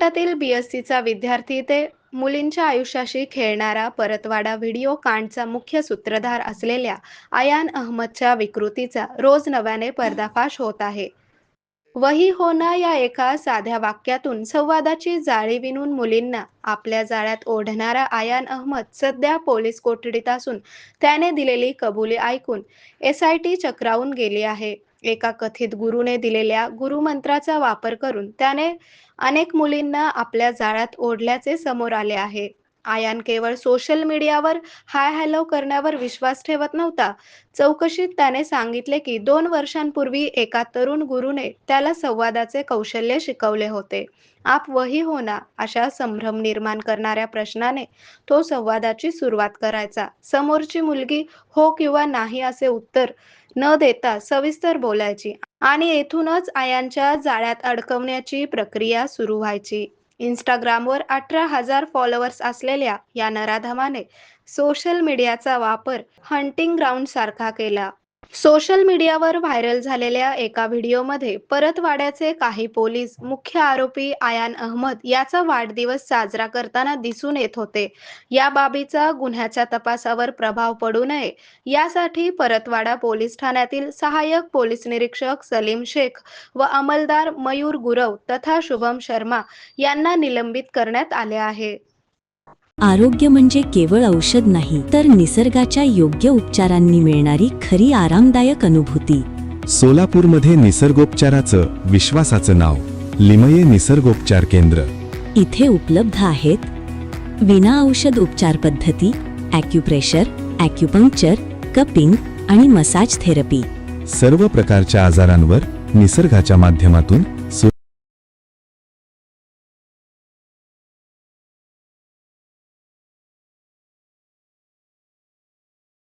गटातील BScचा विद्यार्थी ते मुलींच्या आयुष्याशी खेळणारा परतवाडा व्हिडिओ कांडचा मुख्य सूत्रधार असलेल्या अयान अहमदच्या विकृतीचा रोज नव्याने पर्दाफाश होत आहे. वही होना या एका साध्या वाक्यातून संवादाची जाळी विणून मुलींना आपल्या जाळ्यात ओढणारा अयान अहमद सध्या पोलीस कोठडीत असून त्याने दिलेली कबुली ऐकून SIT चक्रावून गेली आहे. एका कथित गुरूने दिलेल्या गुरुमंत्राचा वापर करून त्याने अनेक मुलींना आपल्या जाळ्यात ओढल्याचे समोर आले आहे. आयान केवळ सोशल मीडियावर हाय हॅलो करण्यावर विश्वास ठेवत नव्हता. चौकशीत त्याने सांगितले की 2 वर्षांपूर्वी एका तरुण गुरुने त्याला संवादाचे कौशल्य शिकवले होते. आप वही होना अशा संभ्रम निर्माण करणाऱ्या प्रश्नाने तो संवादाची सुरुवात करायचा. समोरची मुलगी हो किंवा नाही असे उत्तर न देता सविस्तर बोलायची आणि येथूनच आयांच्या जाळ्यात अडकवण्याची प्रक्रिया सुरू व्हायची. Instagramवर 18,000 फॉलोअर्स असलेल्या या नराधमाने सोशल मीडियाचा वापर हंटिंग ग्राउंड सारखा केला. सोशल मीडियावर व्हायरल झालेल्या एका व्हिडिओमध्ये परतवाड्याचे काही पोलीस मुख्य आरोपी अयान अहमद याचा वाढदिवस साजरा करताना दिसून येत होते. या बाबीचा गुन्ह्याच्या तपासावर प्रभाव पडू नये यासाठी परतवाडा पोलीस ठाण्यातील सहाय्यक पोलीस निरीक्षक सलीम शेख व अंमलदार मयूर गुरव तथा शुभम शर्मा यांना निलंबित करण्यात आले आहे. आरोग्य म्हणजे केवळ औषध नाही, तर निसर्गाच्या योग्य उपचारांनी मिळणारी खरी आरामदायक अनुभूती. सोलापूरमध्ये निसर्गोपचाराचं विश्वासाचं नाव लिमये निसर्गोपचार केंद्र. इथे उपलब्ध आहेत विना औषध उपचार पद्धती, ॲक्युप्रेशर, ॲक्युपंक्चर, कपिंग आणि मसाज थेरपी. सर्व प्रकारच्या आजारांवर निसर्गाच्या माध्यमातून